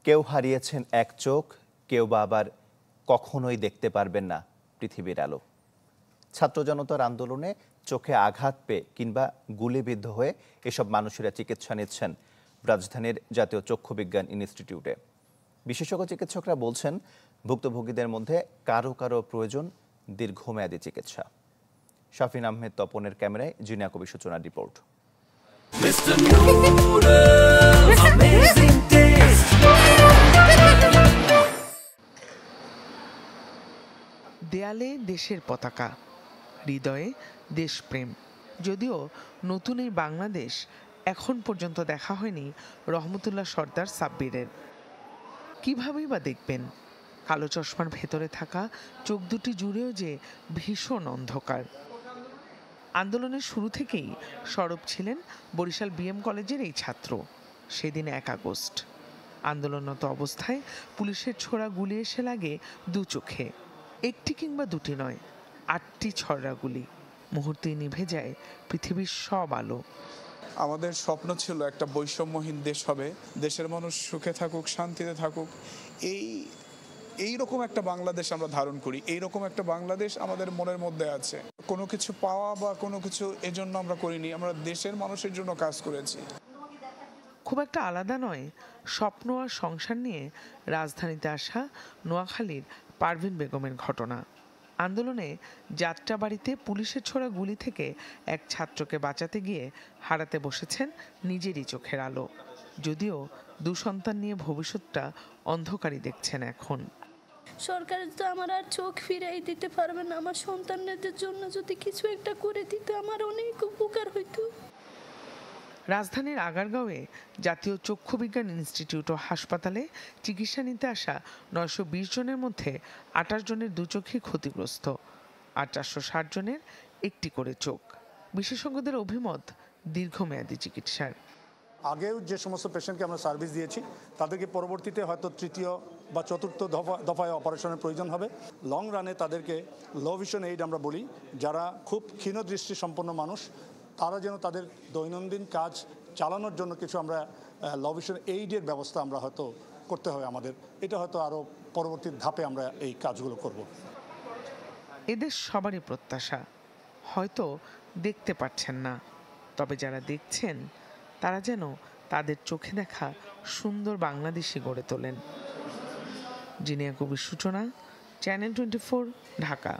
কেউ হারিয়েছেন এক চোখ, কেউ বা আবার কখনোই দেখতে পারবেন না পৃথিবীর আলো। ছাত্র জনতার আন্দোলনে চোখে আঘাত পেয়ে কিংবা গুলিবিদ্ধ হয়ে এসব মানুষেরা চিকিৎসা নিচ্ছেন রাজধানীর জাতীয় চক্ষু বিজ্ঞান ইনস্টিটিউটে। বিশেষজ্ঞ চিকিৎসকরা বলছেন, ভুক্তভোগীদের মধ্যে কারো কারো প্রয়োজন দীর্ঘমেয়াদী চিকিৎসা। শাফিন আহমেদ তপনের ক্যামেরায় জিনিয়া কবি সূচনার রিপোর্ট। দেয়ালে দেশের পতাকা, হৃদয়ে দেশপ্রেম। যদিও নতুন এই বাংলাদেশ এখন পর্যন্ত দেখা হয়নি রহমতুল্লাহ সর্দার সাব্বিরের। কিভাবেই বা দেখবেন? কালো চশমার ভেতরে থাকা চোখ দুটি জুড়েও যে ভীষণ অন্ধকার। আন্দোলনের শুরু থেকেই সরব ছিলেন বরিশাল বিএম কলেজের এই ছাত্র। সেদিন 1 আগস্ট আন্দোলনরত অবস্থায় পুলিশের ছোড়া গুলি এসে লাগে দু চোখে। একটি কিংবা দুটি নয়, 8টি ছড়া গুলি। মুহূর্তেই নিভে যায় পৃথিবীর সব আলো। আমাদের স্বপ্ন ছিল একটা বৈষম্যহীন দেশ হবে, দেশের মানুষ সুখে থাকুক, শান্তিতে থাকুক। এইরকম একটা বাংলাদেশ আমরা ধারণ করি, এইরকম একটা বাংলাদেশ আমাদের মনের মধ্যে আছে। কোনো কিছু পাওয়া বা কোনো কিছু এজন্য আমরা করিনি, আমরা দেশের মানুষের জন্য কাজ করেছি। খুব একটা আলাদা নয় স্বপ্ন আর সংসার নিয়ে রাজধানীতে আসা নোয়াখালীর পারভিন বেগমের ঘটনা। আন্দোলনে যাত্রাবাড়িতে পুলিশের ছোড়া গুলি থেকে এক ছাত্রকে বাঁচাতে গিয়ে হারাতে বসেছেন নিজেরই চোখের আলো। যদিও 2 সন্তান নিয়ে ভবিষ্যৎটা অন্ধকারই দেখছেন এখন। সরকার তো আমার আর চোখ ফিরাই দিতে পারবে না। আমার সন্তানদের জন্য যদি কিছু একটা করে দিতে আমার অনেক উপকার হইতো। রাজধানীর আগারগাঁওয়ে জাতীয় চক্ষু বিজ্ঞান ইনস্টিটিউট ও হাসপাতালে চিকিৎসা নিতে আসা 920 জনের মধ্যে 28 জনের 2 চোখই ক্ষতিগ্রস্ত আর 460 জনের একটি করে চোখ। বিশেষজ্ঞদের অভিমত দীর্ঘমেয়াদী চিকিৎসার। আগেও যে সমস্ত পেশেন্টকে আমরা সার্ভিস দিয়েছি তাদেরকে পরবর্তীতে হয়তো 3য় বা 4র্থ দফায় অপারেশনের প্রয়োজন হবে। লং রানে তাদেরকে লো ভিশন এইড আমরা বলি, যারা খুব ক্ষীণ দৃষ্টি সম্পন্ন মানুষ, তারা যেন তাদের দৈনন্দিন কাজ চালানোর জন্য কিছু আমরা লো ভিশন এইডের ব্যবস্থা আমরা হয়তো করতে হবে আমাদের। এটা হয়তো আরও পরবর্তী ধাপে আমরা এই কাজগুলো করব। এদের সবারই প্রত্যাশা, হয়তো দেখতে পাচ্ছেন না, তবে যারা দেখছেন তারা যেন তাদের চোখে দেখা সুন্দর বাংলাদেশই গড়ে তোলেন। জিনিয়া কবির সূচনা, চ্যানেল 24, ঢাকা।